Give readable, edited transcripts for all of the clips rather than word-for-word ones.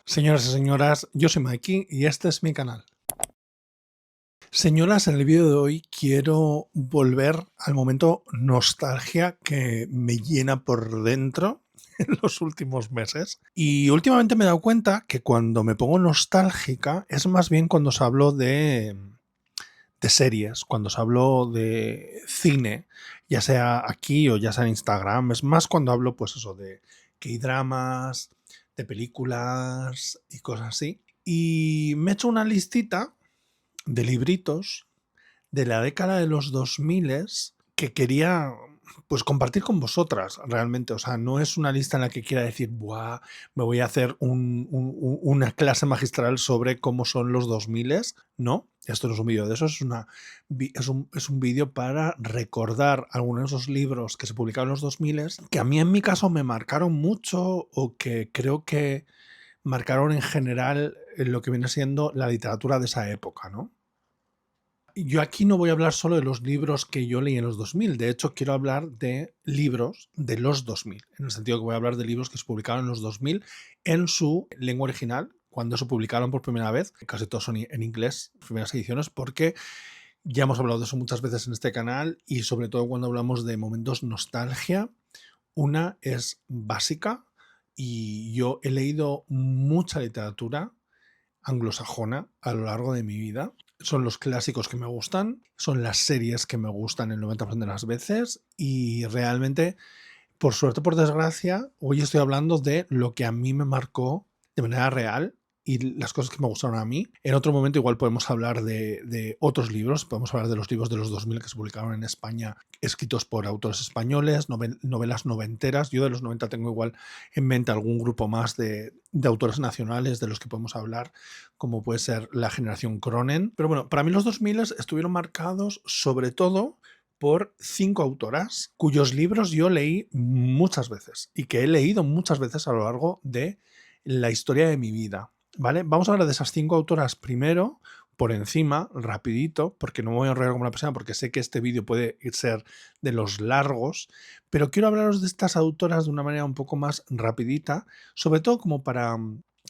Señoras y señoras, yo soy Mikey y este es mi canal. Señoras, en el vídeo de hoy quiero volver al momento nostalgia que me llena por dentro en los últimos meses. Y últimamente me he dado cuenta que cuando me pongo nostálgica es más bien cuando os hablo de series, cuando os hablo de cine, ya sea aquí o ya sea en Instagram. Es más cuando hablo, pues eso, de K-dramas, de películas y cosas así. Y me he hecho una listita de libritos de la década de los 2000 que quería pues compartir con vosotras realmente. O sea, no es una lista en la que quiera decir, buah, me voy a hacer una clase magistral sobre cómo son los 2000. No, esto no es un vídeo de eso, es un vídeo para recordar algunos de esos libros que se publicaron en los 2000 que a mí en mi caso me marcaron mucho o que creo que marcaron en general lo que viene siendo la literatura de esa época, ¿no? Yo aquí no voy a hablar solo de los libros que yo leí en los 2000, de hecho quiero hablar de libros de los 2000, en el sentido que voy a hablar de libros que se publicaron en los 2000 en su lengua original, cuando se publicaron por primera vez, casi todos son en inglés, primeras ediciones, porque ya hemos hablado de eso muchas veces en este canal y sobre todo cuando hablamos de momentos nostalgia, una es básica y yo he leído mucha literatura anglosajona a lo largo de mi vida. Son los clásicos que me gustan, son las series que me gustan el 90% de las veces y realmente, por suerte o por desgracia, hoy estoy hablando de lo que a mí me marcó de manera real y las cosas que me gustaron a mí. En otro momento igual podemos hablar de otros libros, podemos hablar de los libros de los 2000 que se publicaron en España, escritos por autores españoles, novelas noventeras. Yo de los 90 tengo igual en mente algún grupo más de autores nacionales de los que podemos hablar, como puede ser la generación Cronen. Pero bueno, para mí los 2000 estuvieron marcados sobre todo por 5 autoras cuyos libros yo leí muchas veces y que he leído muchas veces a lo largo de la historia de mi vida. ¿Vale? Vamos a hablar de esas 5 autoras primero, por encima, rapidito, porque no me voy a enrollar como una persona, porque sé que este vídeo puede ser de los largos, pero quiero hablaros de estas autoras de una manera un poco más rapidita, sobre todo como para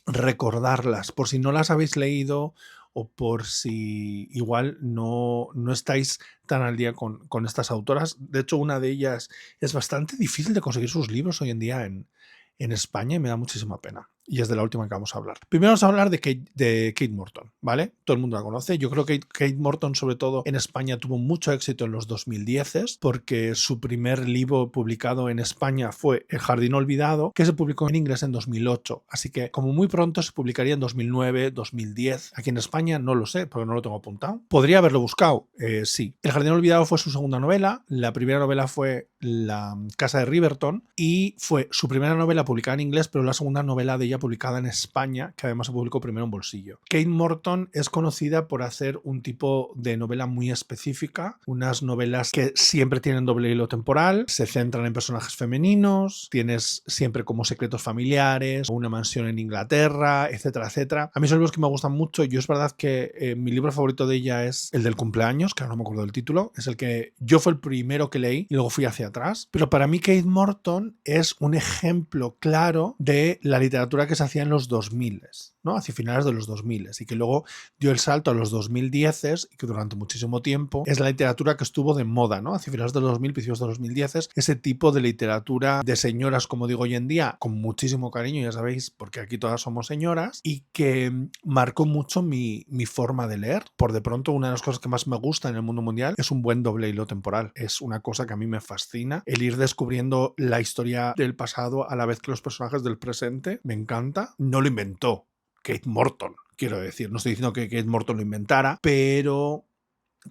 recordarlas, por si no las habéis leído o por si igual no estáis tan al día con estas autoras. De hecho, una de ellas es bastante difícil de conseguir sus libros hoy en día en España y me da muchísima pena. Y es de la última que vamos a hablar. Primero vamos a hablar de Kate Morton, ¿vale? Todo el mundo la conoce. Yo creo que Kate Morton, sobre todo en España, tuvo mucho éxito en los 2010 porque su primer libro publicado en España fue El jardín olvidado, que se publicó en inglés en 2008. Así que como muy pronto se publicaría en 2009, 2010. Aquí en España no lo sé porque no lo tengo apuntado. ¿Podría haberlo buscado? Sí. El jardín olvidado fue su segunda novela. La primera novela fue La casa de Riverton y fue su primera novela publicada en inglés, pero la segunda novela de ella publicada en España, que además se publicó primero en bolsillo. Kate Morton es conocida por hacer un tipo de novela muy específica, unas novelas que siempre tienen doble hilo temporal, se centran en personajes femeninos, tienes siempre como secretos familiares, una mansión en Inglaterra, etcétera, etcétera. A mí son libros que me gustan mucho. Yo es verdad que mi libro favorito de ella es el del cumpleaños, que ahora no me acuerdo del título, es el que yo fue el primero que leí y luego fui hacia atrás. Pero para mí Kate Morton es un ejemplo claro de la literatura que se hacía en los 2000, ¿no? Hacia finales de los 2000 y que luego dio el salto a los 2010 y que durante muchísimo tiempo es la literatura que estuvo de moda, ¿no? Hacia finales de los 2000, principios de los 2010, ese tipo de literatura de señoras, como digo hoy en día, con muchísimo cariño, ya sabéis, porque aquí todas somos señoras, y que marcó mucho mi forma de leer. Por de pronto, una de las cosas que más me gusta en el mundo mundial es un buen doble hilo temporal. Es una cosa que a mí me fascina. El ir descubriendo la historia del pasado a la vez que los personajes del presente, me encanta. No lo inventó Kate Morton, quiero decir. No estoy diciendo que Kate Morton lo inventara, pero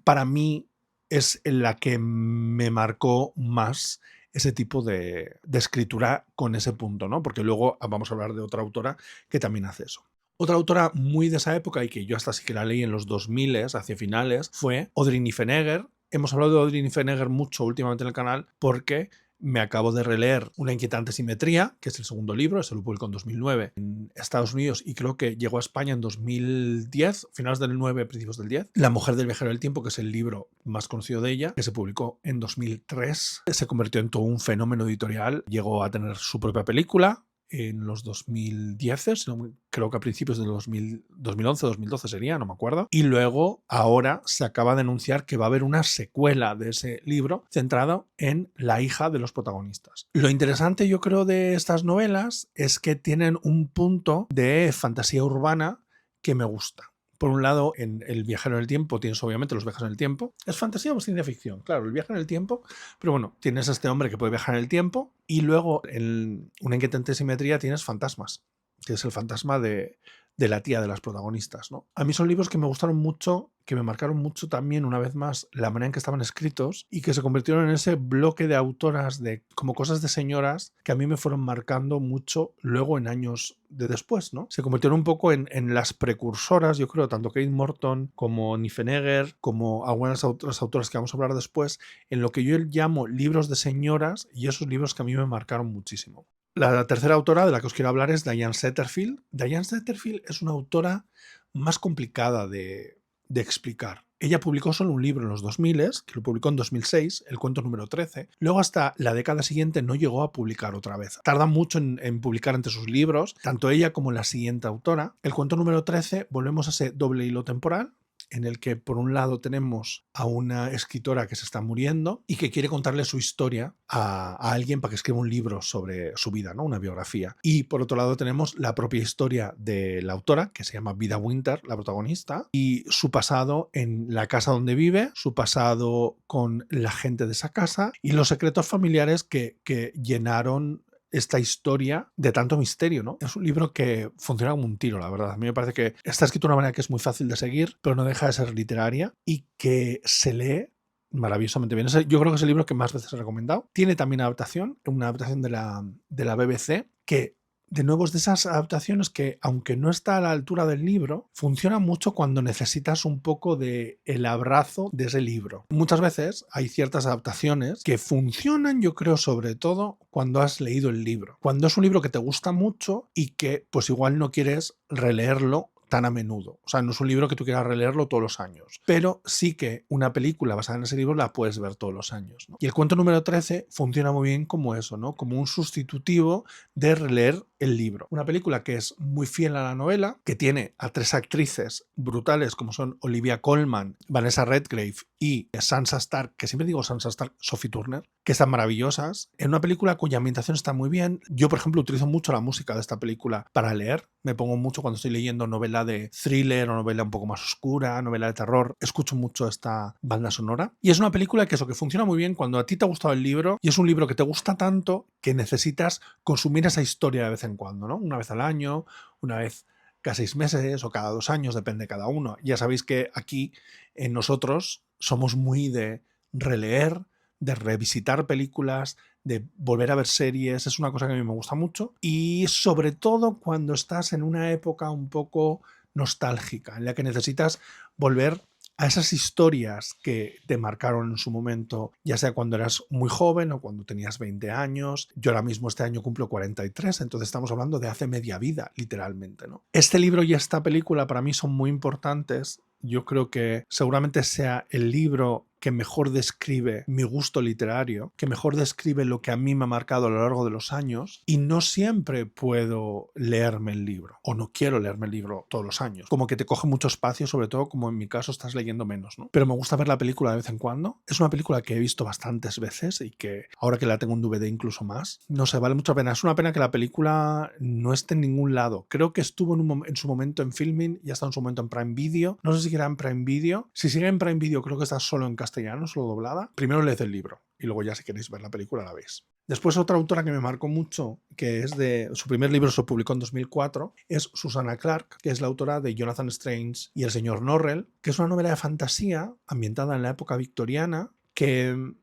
para mí es la que me marcó más ese tipo de escritura con ese punto, ¿no? Porque luego vamos a hablar de otra autora que también hace eso. Otra autora muy de esa época y que yo hasta sí que la leí en los 2000, hacia finales, fue Audrey Niffenegger. Hemos hablado de Audrey Niffenegger mucho últimamente en el canal porque me acabo de releer Una inquietante simetría, que es el segundo libro, se lo publicó en 2009 en Estados Unidos y creo que llegó a España en 2010, finales del 9, principios del 10. La mujer del viajero del tiempo, que es el libro más conocido de ella, que se publicó en 2003, se convirtió en todo un fenómeno editorial, llegó a tener su propia película, en los 2010, creo que a principios de 2011, 2012 sería, no me acuerdo. Y luego, ahora se acaba de anunciar que va a haber una secuela de ese libro centrado en la hija de los protagonistas. Lo interesante, yo creo, de estas novelas es que tienen un punto de fantasía urbana que me gusta. Por un lado, en El viajero en el tiempo tienes obviamente los viajes en el tiempo. ¿Es fantasía o ciencia ficción? Claro, el viaje en el tiempo, pero bueno, tienes a este hombre que puede viajar en el tiempo y luego en Una inquietante simetría tienes fantasmas, que es el fantasma de la tía de las protagonistas, ¿no? A mí son libros que me gustaron mucho, que me marcaron mucho también, una vez más, la manera en que estaban escritos y que se convirtieron en ese bloque de autoras de como cosas de señoras que a mí me fueron marcando mucho luego en años de después, ¿no? Se convirtieron un poco en las precursoras, yo creo, tanto Kate Morton como Niffenegger, como algunas otras autoras que vamos a hablar después, en lo que yo llamo libros de señoras y esos libros que a mí me marcaron muchísimo. La tercera autora de la que os quiero hablar es Diane Setterfield. Diane Setterfield es una autora más complicada de explicar. Ella publicó solo un libro en los 2000, que lo publicó en 2006, el cuento número 13. Luego hasta la década siguiente no llegó a publicar otra vez. Tarda mucho en publicar entre sus libros, tanto ella como la siguiente autora. El cuento número 13, volvemos a ese doble hilo temporal, en el que por un lado tenemos a una escritora que se está muriendo y que quiere contarle su historia a alguien para que escriba un libro sobre su vida, ¿no? Una biografía. Y por otro lado tenemos la propia historia de la autora, que se llama Vida Winter, la protagonista, y su pasado en la casa donde vive, su pasado con la gente de esa casa y los secretos familiares que llenaron esta historia de tanto misterio, ¿no? Es un libro que funciona como un tiro, la verdad. A mí me parece que está escrito de una manera que es muy fácil de seguir, pero no deja de ser literaria y que se lee maravillosamente bien. Yo creo que es el libro que más veces he recomendado. Tiene también adaptación, una adaptación de la BBC, que de nuevo es de esas adaptaciones que, aunque no está a la altura del libro, funciona mucho cuando necesitas un poco de el abrazo de ese libro. Muchas veces hay ciertas adaptaciones que funcionan, yo creo, sobre todo cuando has leído el libro. Cuando es un libro que te gusta mucho y que pues igual no quieres releerlo tan a menudo. O sea, no es un libro que tú quieras releerlo todos los años, pero sí que una película basada en ese libro la puedes ver todos los años, ¿no? Y el cuento número 13 funciona muy bien como eso, ¿no? Como un sustitutivo de releer el libro. Una película que es muy fiel a la novela, que tiene a tres actrices brutales como son Olivia Colman, Vanessa Redgrave y Sansa Stark, que siempre digo Sansa Stark, Sophie Turner, que están maravillosas. En una película cuya ambientación está muy bien. Yo, por ejemplo, utilizo mucho la música de esta película para leer. Me pongo mucho cuando estoy leyendo novela de thriller o novela un poco más oscura, novela de terror. Escucho mucho esta banda sonora. Y es una película que funciona muy bien cuando a ti te ha gustado el libro y es un libro que te gusta tanto que necesitas consumir esa historia de vez en cuando, ¿no? Una vez al año, una vez cada 6 meses o cada 2 años, depende de cada uno. Ya sabéis que aquí nosotros somos muy de releer, de revisitar películas, de volver a ver series. Es una cosa que a mí me gusta mucho y sobre todo cuando estás en una época un poco nostálgica, en la que necesitas volver a esas historias que te marcaron en su momento, ya sea cuando eras muy joven o cuando tenías 20 años. Yo ahora mismo este año cumplo 43, entonces estamos hablando de hace media vida, literalmente, ¿no? Este libro y esta película para mí son muy importantes. Yo creo que seguramente sea el libro que mejor describe mi gusto literario, que mejor describe lo que a mí me ha marcado a lo largo de los años, y no siempre puedo leerme el libro, o no quiero leerme el libro todos los años. Como que te coge mucho espacio, sobre todo como en mi caso estás leyendo menos, ¿no? Pero me gusta ver la película de vez en cuando. Es una película que he visto bastantes veces y que ahora que la tengo en DVD incluso más, no sé, vale mucha pena. Es una pena que la película no esté en ningún lado. Creo que estuvo en su momento en Filmin y está en su momento en Prime Video. No sé si queda en Prime Video. Si sigue en Prime Video creo que está solo en castellano, solo doblada. Primero leed el libro y luego ya si queréis ver la película la veis. Después otra autora que me marcó mucho, que es de su primer libro, se publicó en 2004, es Susanna Clarke, que es la autora de Jonathan Strange y el señor Norrell, que es una novela de fantasía ambientada en la época victoriana, que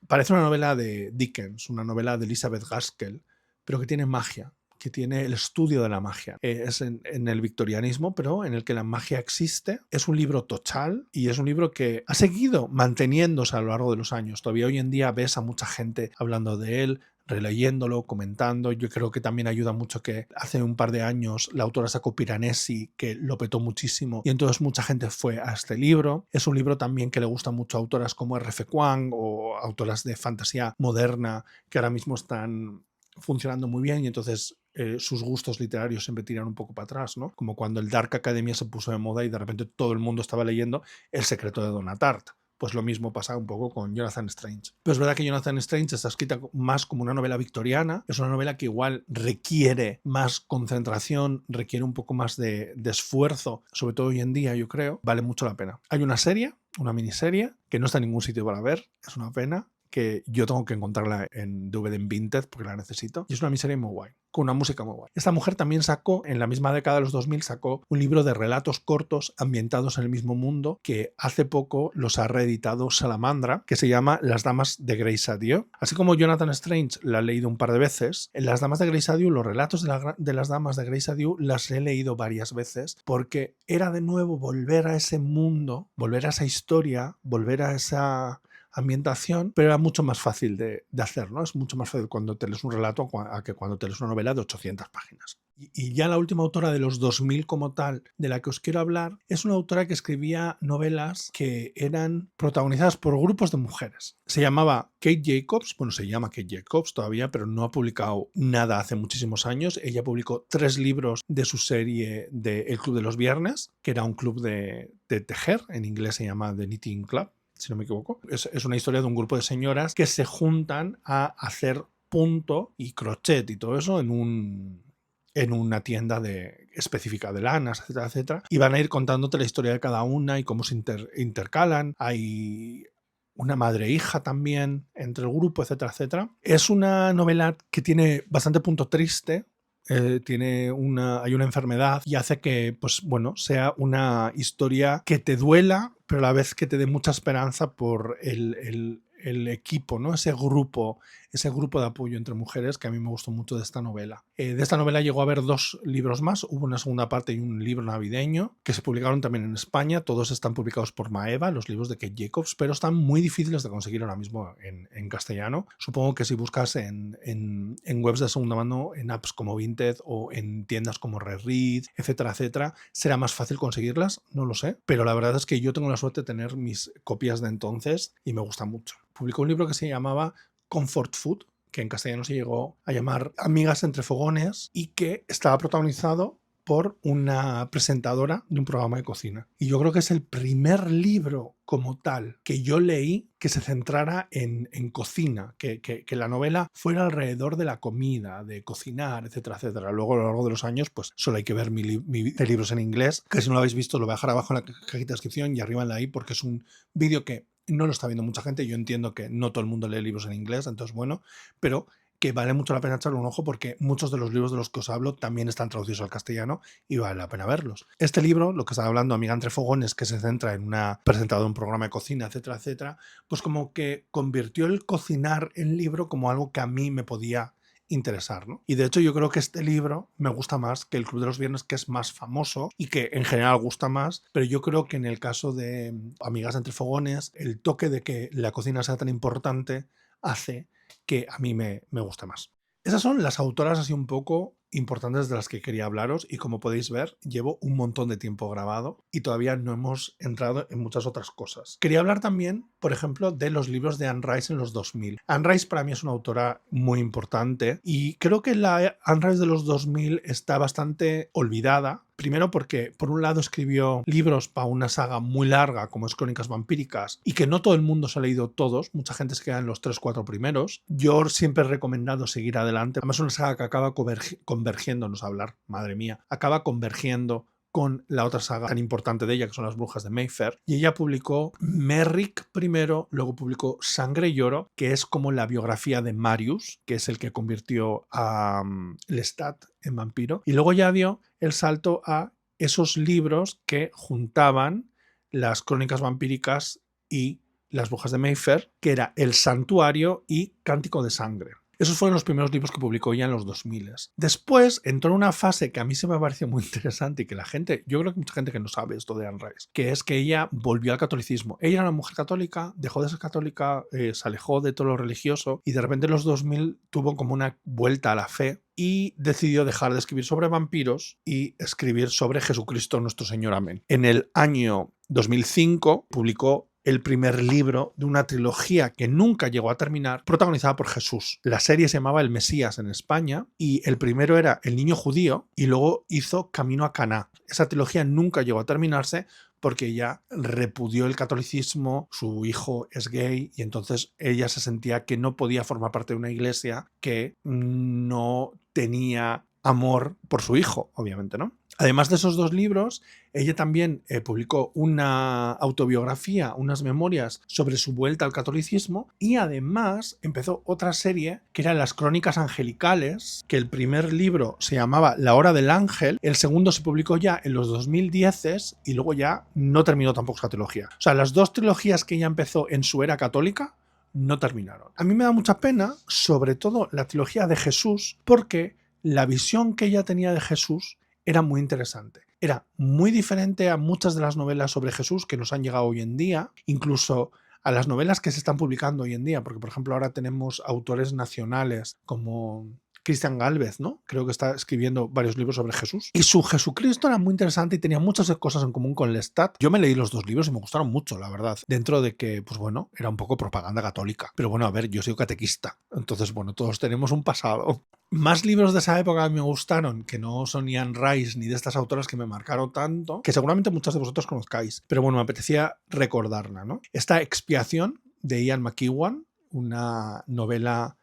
parece una novela de Dickens, una novela de Elizabeth Gaskell, pero que tiene magia, que tiene el estudio de la magia. Es en el victorianismo, pero en el que la magia existe. Es un libro tochal y es un libro que ha seguido manteniéndose a lo largo de los años. Todavía hoy en día ves a mucha gente hablando de él, releyéndolo, comentando. Yo creo que también ayuda mucho que hace un par de años la autora sacó Piranesi, que lo petó muchísimo y entonces mucha gente fue a este libro. Es un libro también que le gusta mucho a autoras como R.F. Kuang o autoras de fantasía moderna que ahora mismo están funcionando muy bien y entonces sus gustos literarios siempre tiran un poco para atrás, ¿no? Como cuando el Dark Academia se puso de moda y de repente todo el mundo estaba leyendo El secreto de Donna Tartt. Pues lo mismo pasa un poco con Jonathan Strange. Pero es verdad que Jonathan Strange está escrita más como una novela victoriana, es una novela que igual requiere más concentración, requiere un poco más de esfuerzo, sobre todo hoy en día, yo creo, vale mucho la pena. Hay una serie, una miniserie, que no está en ningún sitio para ver, es una pena, que yo tengo que encontrarla en DVD en Vinted porque la necesito, y es una miniserie muy guay, con una música muy guay. Esta mujer también sacó, en la misma década de los 2000, sacó un libro de relatos cortos ambientados en el mismo mundo que hace poco los ha reeditado Salamandra, que se llama Las Damas de Graysadieu. Así como Jonathan Strange la he leído un par de veces, en Las Damas de Graysadieu, los relatos de las Damas de Graysadieu las he leído varias veces porque era de nuevo volver a ese mundo, volver a esa historia, volver a esa ambientación, pero era mucho más fácil de hacer, ¿no? Es mucho más fácil cuando te lees un relato a que cuando te lees una novela de 800 páginas. Y ya la última autora de los 2000 como tal, de la que os quiero hablar, es una autora que escribía novelas que eran protagonizadas por grupos de mujeres. Se llamaba Kate Jacobs, bueno, se llama Kate Jacobs todavía, pero no ha publicado nada hace muchísimos años. Ella publicó 3 libros de su serie de El Club de los Viernes, que era un club de tejer, en inglés se llama The Knitting Club, si no me equivoco. Es una historia de un grupo de señoras que se juntan a hacer punto y crochet y todo eso en una tienda específica de lanas, etcétera, etcétera. Y van a ir contándote la historia de cada una y cómo se intercalan. Hay una madre e hija también entre el grupo, etcétera, etcétera. Es una novela que tiene bastante punto triste. Hay una enfermedad y hace que, pues bueno, sea una historia que te duela, pero a la vez que te dé mucha esperanza por el equipo, ¿no? Ese grupo de apoyo entre mujeres que a mí me gustó mucho de esta novela. De esta novela llegó a haber 2 libros más, hubo una segunda parte y un libro navideño que se publicaron también en España, todos están publicados por Maeva, los libros de Kate Jacobs, pero están muy difíciles de conseguir ahora mismo en castellano. Supongo que si buscas en webs de segunda mano, en apps como Vinted o en tiendas como Reread, etcétera, etcétera, será más fácil conseguirlas, no lo sé, pero la verdad es que yo tengo la suerte de tener mis copias de entonces y me gusta mucho. Publicó un libro que se llamaba Comfort Food, que en castellano se llegó a llamar Amigas entre fogones, y que estaba protagonizado por una presentadora de un programa de cocina. Y yo creo que es el primer libro como tal que yo leí que se centrara en cocina, que la novela fuera alrededor de la comida, de cocinar, etcétera, etcétera. Luego a lo largo de los años pues solo hay que ver mi de libros en inglés, que si no lo habéis visto lo voy a dejar abajo en la cajita de descripción y arriba en la i, porque es un vídeo que no lo está viendo mucha gente. Yo entiendo que no todo el mundo lee libros en inglés, entonces bueno, pero que vale mucho la pena echarle un ojo porque muchos de los libros de los que os hablo también están traducidos al castellano y vale la pena verlos. Este libro, lo que estaba hablando, Amiga entre fogones, que se centra en una presentada de un programa de cocina, etcétera, etcétera, pues como que convirtió el cocinar en libro como algo que a mí me podía interesar, ¿no? Y de hecho yo creo que este libro me gusta más que El Club de los Viernes, que es más famoso y que en general gusta más, pero yo creo que en el caso de Amigas entre fogones, el toque de que la cocina sea tan importante hace que a mí me gusta más. Esas son las autoras así un poco importantes de las que quería hablaros y como podéis ver llevo un montón de tiempo grabado y todavía no hemos entrado en muchas otras cosas. Quería hablar también, por ejemplo, de los libros de Anne Rice en los 2000. Anne Rice para mí es una autora muy importante y creo que la Anne Rice de los 2000 está bastante olvidada. Primero porque, por un lado, escribió libros para una saga muy larga, como es Crónicas Vampíricas, y que no todo el mundo se ha leído todos. Mucha gente se queda en los 3-4 primeros. Yo siempre he recomendado seguir adelante. Además, es una saga que acaba convergiendo, no sé hablar, madre mía, acaba convergiendo con la otra saga tan importante de ella, que son Las Brujas de Mayfair. Y ella publicó Merrick primero, luego publicó Sangre y Oro, que es como la biografía de Marius, que es el que convirtió a Lestat en vampiro. Y luego ya dio el salto a esos libros que juntaban las crónicas vampíricas y Las Brujas de Mayfair, que era El Santuario y Cántico de Sangre. Esos fueron los primeros libros que publicó ella en los 2000. Después entró en una fase que a mí se me pareció muy interesante y que la gente, yo creo que mucha gente que no sabe esto de Anne Rice, que es que ella volvió al catolicismo. Ella era una mujer católica, dejó de ser católica, se alejó de todo lo religioso y de repente en los 2000 tuvo como una vuelta a la fe y decidió dejar de escribir sobre vampiros y escribir sobre Jesucristo nuestro Señor. Amén. En el año 2005 publicó el primer libro de una trilogía que nunca llegó a terminar, protagonizada por Jesús. La serie se llamaba El Mesías en España y el primero era El niño judío y luego hizo Camino a Caná. Esa trilogía nunca llegó a terminarse porque ella repudió el catolicismo, su hijo es gay y entonces ella se sentía que no podía formar parte de una iglesia que no tenía amor por su hijo, obviamente, ¿no? Además de esos dos libros, ella también publicó una autobiografía, unas memorias sobre su vuelta al catolicismo y además empezó otra serie que eran las Crónicas Angelicales, que el primer libro se llamaba La Hora del Ángel, el segundo se publicó ya en los 2010 y luego ya no terminó tampoco esa trilogía. O sea, las dos trilogías que ella empezó en su era católica no terminaron. A mí me da mucha pena, sobre todo la trilogía de Jesús, porque la visión que ella tenía de Jesús era muy interesante. Era muy diferente a muchas de las novelas sobre Jesús que nos han llegado hoy en día, incluso a las novelas que se están publicando hoy en día, porque por ejemplo ahora tenemos autores nacionales como Cristian Gálvez, ¿no? Creo que está escribiendo varios libros sobre Jesús. Y su Jesucristo era muy interesante y tenía muchas cosas en común con Lestat. Yo me leí los dos libros y me gustaron mucho, la verdad. Dentro de que, pues bueno, era un poco propaganda católica. Pero bueno, a ver, yo soy catequista. Entonces, bueno, todos tenemos un pasado. Más libros de esa época me gustaron, que no son ni Anne Rice ni de estas autoras que me marcaron tanto, que seguramente muchos de vosotros conozcáis. Pero bueno, me apetecía recordarla, ¿no? Esta Expiación de Ian McEwan, una novela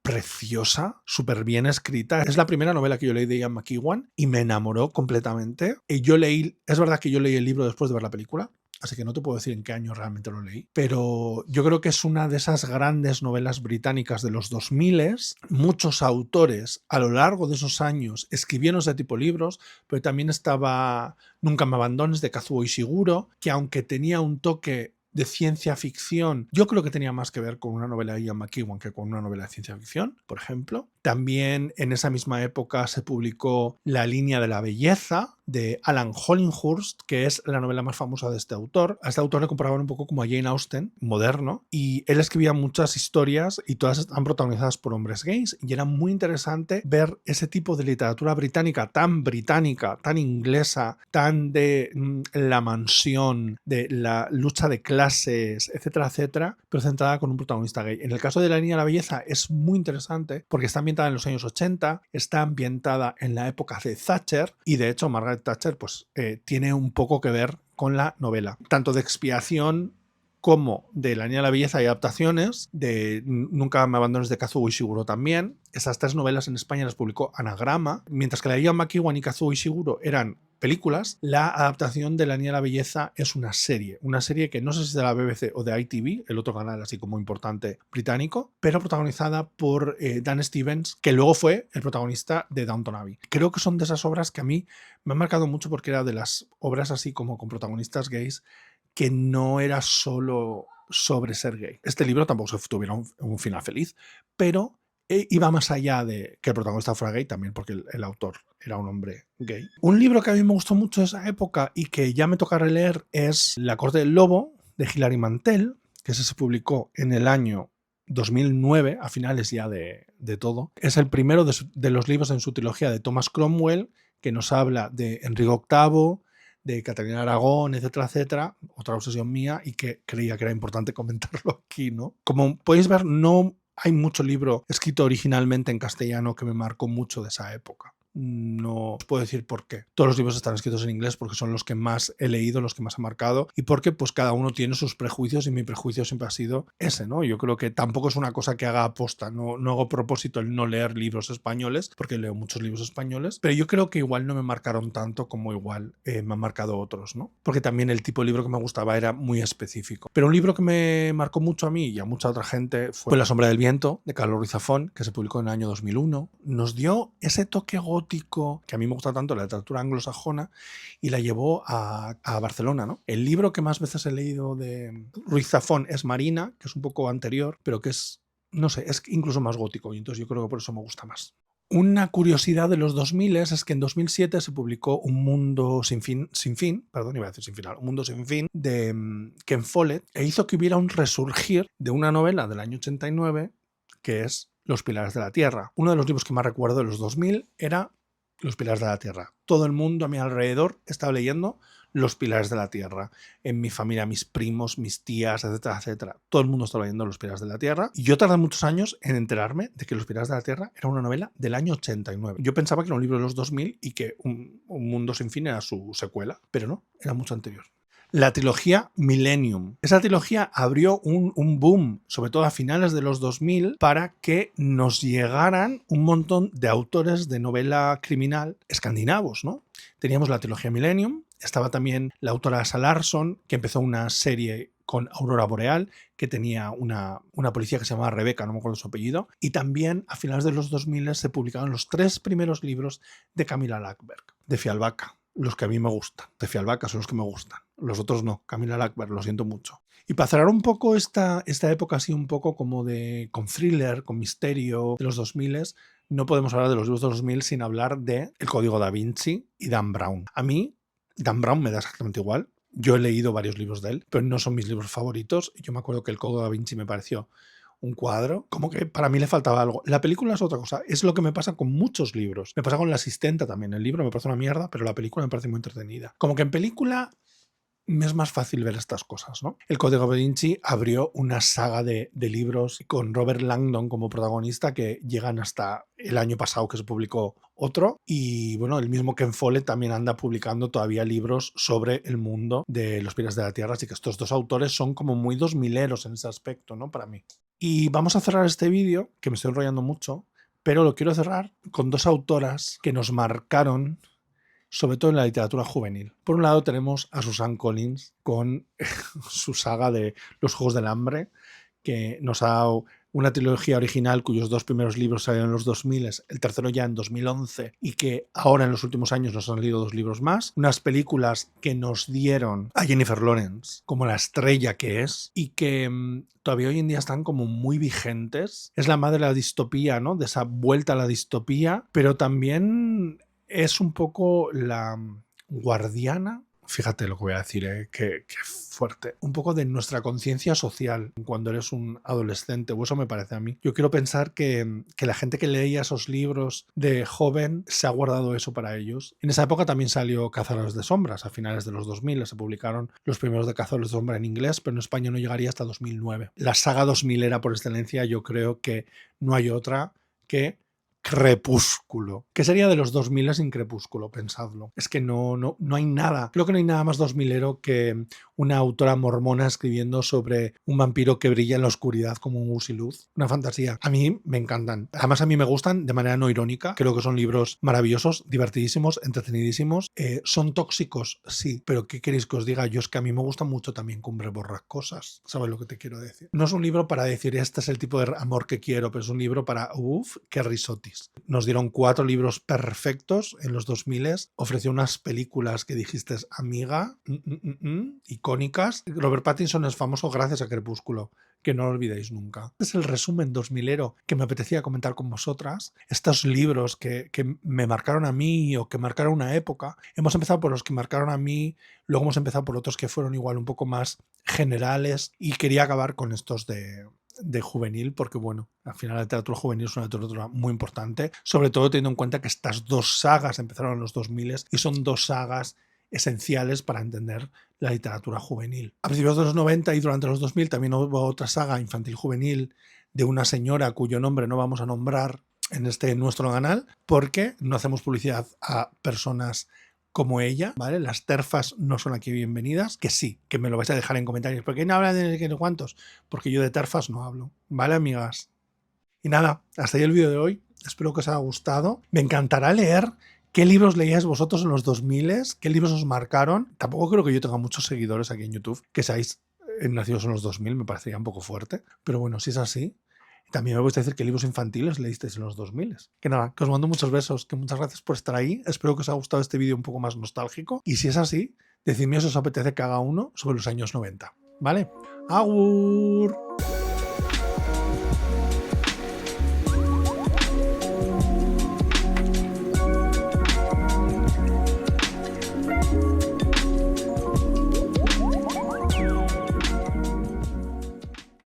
preciosa, súper bien escrita. Es la primera novela que yo leí de Ian McEwan y me enamoró completamente. Es verdad que yo leí el libro después de ver la película, así que no te puedo decir en qué año realmente lo leí, pero yo creo que es una de esas grandes novelas británicas de los 2000. Muchos autores a lo largo de esos años escribieron ese tipo de libros, pero también estaba Nunca me abandones de Kazuo Ishiguro, que aunque tenía un toque de ciencia ficción, yo creo que tenía más que ver con una novela de Ian McEwan que con una novela de ciencia ficción, por ejemplo. También en esa misma época se publicó La línea de la belleza de Alan Hollinghurst, que es la novela más famosa de este autor. A este autor le comparaban un poco como a Jane Austen, moderno, y él escribía muchas historias y todas están protagonizadas por hombres gays, y era muy interesante ver ese tipo de literatura británica, tan inglesa, tan de la mansión, de la lucha de clases, etcétera, etcétera, pero centrada con un protagonista gay. En el caso de La línea de la belleza es muy interesante porque está ambientada en los años 80, está ambientada en la época de Thatcher y de hecho Margaret Thatcher pues, tiene un poco que ver con la novela. Tanto de Expiación como de La niña de la belleza hay adaptaciones, de Nunca me abandones de Kazuo Ishiguro también. Esas tres novelas en España las publicó Anagrama, mientras que la de Ian McEwan y Kazuo Ishiguro eran películas. La adaptación de La niña de la belleza es una serie que no sé si es de la BBC o de ITV, el otro canal así como importante británico, pero protagonizada por Dan Stevens, que luego fue el protagonista de Downton Abbey. Creo que son de esas obras que a mí me han marcado mucho porque era de las obras así como con protagonistas gays que no era solo sobre ser gay. Este libro tampoco se tuviera un final feliz, pero iba más allá de que el protagonista fuera gay, también porque el autor era un hombre gay. Un libro que a mí me gustó mucho de esa época y que ya me toca releer es La corte del lobo, de Hilary Mantel, que se publicó en el año 2009, a finales ya de todo. Es el primero de los libros en su trilogía de Thomas Cromwell, que nos habla de Enrique VIII, de Catalina Aragón, etcétera, etcétera, otra obsesión mía y que creía que era importante comentarlo aquí, ¿no? Como podéis ver, no hay mucho libro escrito originalmente en castellano que me marcó mucho de esa época. No puedo decir por qué. Todos los libros están escritos en inglés porque son los que más he leído, los que más he marcado y porque pues cada uno tiene sus prejuicios y mi prejuicio siempre ha sido ese, ¿no? Yo creo que tampoco es una cosa que haga aposta, no hago propósito el no leer libros españoles porque leo muchos libros españoles, pero yo creo que igual no me marcaron tanto como igual me han marcado otros, ¿no? Porque también el tipo de libro que me gustaba era muy específico. Pero un libro que me marcó mucho a mí y a mucha otra gente fue La sombra del viento, de Carlos Ruiz Zafón, que se publicó en el año 2001. Nos dio ese toque gótico que a mí me gusta tanto, la literatura anglosajona, y la llevó a Barcelona, ¿no? El libro que más veces he leído de Ruiz Zafón es Marina, que es un poco anterior, pero que es, no sé, es incluso más gótico, y entonces yo creo que por eso me gusta más. Una curiosidad de los 2000 es que en 2007 se publicó Un mundo sin fin, iba a decir sin final, Un mundo sin fin, de Ken Follett, e hizo que hubiera un resurgir de una novela del año 89, que es Los pilares de la tierra. Uno de los libros que más recuerdo de los 2000 era Los pilares de la Tierra. Todo el mundo a mi alrededor estaba leyendo Los pilares de la Tierra. En mi familia, mis primos, mis tías, etcétera, etcétera. Todo el mundo estaba leyendo Los pilares de la Tierra. Y yo tardé muchos años en enterarme de que Los pilares de la Tierra era una novela del año 89. Yo pensaba que era un libro de los 2000 y que Un mundo sin fin era su secuela. Pero no, era mucho anterior. La trilogía Millennium. Esa trilogía abrió un boom, sobre todo a finales de los 2000, para que nos llegaran un montón de autores de novela criminal escandinavos, ¿no? Teníamos la trilogía Millennium, estaba también la autora Asa Larsson, que empezó una serie con Aurora Boreal, que tenía una policía que se llamaba Rebecca, no me acuerdo su apellido, y también a finales de los 2000 se publicaron los 3 primeros libros de Camilla Läckberg, de Fialbaka. Los que a mí me gustan. De Fialbaka son los que me gustan. Los otros no. Camilla Läckberg, lo siento mucho. Y para cerrar un poco esta época así un poco como con thriller, con misterio de los 2000, no podemos hablar de los libros de los 2000 sin hablar de El Código Da Vinci y Dan Brown. A mí, Dan Brown me da exactamente igual. Yo he leído varios libros de él, pero no son mis libros favoritos. Yo me acuerdo que El Código Da Vinci me pareció un cuadro, como que para mí le faltaba algo. La película es otra cosa, es lo que me pasa con muchos libros. Me pasa con La Asistenta también. El libro me parece una mierda, pero la película me parece muy entretenida. Como que en película me es más fácil ver estas cosas, ¿no? El Código Da Vinci abrió una saga de libros con Robert Langdon como protagonista que llegan hasta el año pasado que se publicó otro, y bueno, el mismo Ken Follett también anda publicando todavía libros sobre el mundo de los pilares de la Tierra, así que estos dos autores son como muy 2000eros en ese aspecto, ¿no? Para mí. Y vamos a cerrar este vídeo, que me estoy enrollando mucho, pero lo quiero cerrar con 2 autoras que nos marcaron, sobre todo en la literatura juvenil. Por un lado tenemos a Suzanne Collins con su saga de Los Juegos del Hambre, que nos ha dado una trilogía original cuyos 2 primeros libros salieron en los 2000, el tercero ya en 2011, y que ahora en los últimos años nos han salido 2 libros más. Unas películas que nos dieron a Jennifer Lawrence como la estrella que es y que todavía hoy en día están como muy vigentes. Es la madre de la distopía, ¿no? De esa vuelta a la distopía, pero también es un poco la guardiana, fíjate lo que voy a decir, qué fuerte, un poco de nuestra conciencia social cuando eres un adolescente, o eso me parece a mí. Yo quiero pensar que la gente que leía esos libros de joven se ha guardado eso para ellos. En esa época también salió Cazadores de Sombras, a finales de los 2000 se publicaron los primeros de Cazadores de Sombras en inglés, pero en España no llegaría hasta 2009. La saga 2000era por excelencia, yo creo que no hay otra que Crepúsculo. ¿Qué sería de los 2000 sin Crepúsculo? Pensadlo. Es que no hay nada. Creo que no hay nada más 2000ero que una autora mormona escribiendo sobre un vampiro que brilla en la oscuridad como un gusiluz. Una fantasía. A mí me encantan. Además a mí me gustan de manera no irónica. Creo que son libros maravillosos, divertidísimos, entretenidísimos. Son tóxicos, sí. Pero ¿qué queréis que os diga? Yo es que a mí me gusta mucho también Cumbres Borrascosas. ¿Sabes lo que te quiero decir? No es un libro para decir este es el tipo de amor que quiero, pero es un libro para qué risotis. Nos dieron 4 libros perfectos en los 2000, ofreció unas películas que dijiste, amiga, icónicas. Robert Pattinson es famoso gracias a Crepúsculo, que no lo olvidéis nunca. Este es el resumen 2000ero que me apetecía comentar con vosotras. Estos libros que me marcaron a mí o que marcaron una época. Hemos empezado por los que marcaron a mí, luego hemos empezado por otros que fueron igual un poco más generales, y quería acabar con estos de juvenil, porque bueno, al final la literatura juvenil es una literatura muy importante, sobre todo teniendo en cuenta que estas 2 sagas empezaron en los 2000 y son 2 sagas esenciales para entender la literatura juvenil. A principios de los 90 y durante los 2000 también hubo otra saga infantil juvenil de una señora cuyo nombre no vamos a nombrar en nuestro canal, porque no hacemos publicidad a personas como ella, ¿vale? Las terfas no son aquí bienvenidas, que sí, que me lo vais a dejar en comentarios. ¿Por qué no hablan de no cuántos? Porque yo de terfas no hablo, ¿vale, amigas? Y nada, hasta ahí el vídeo de hoy. Espero que os haya gustado. Me encantará leer qué libros leíais vosotros en los 2000, qué libros os marcaron. Tampoco creo que yo tenga muchos seguidores aquí en YouTube que seáis nacidos en los 2000, me parecería un poco fuerte. Pero bueno, si es así, también me gusta decir qué libros infantiles leísteis en los 2000. Que nada, que os mando muchos besos, que muchas gracias por estar ahí. Espero que os haya gustado este vídeo un poco más nostálgico. Y si es así, decidme si os apetece que haga uno sobre los años 90. ¿Vale? ¡Agur!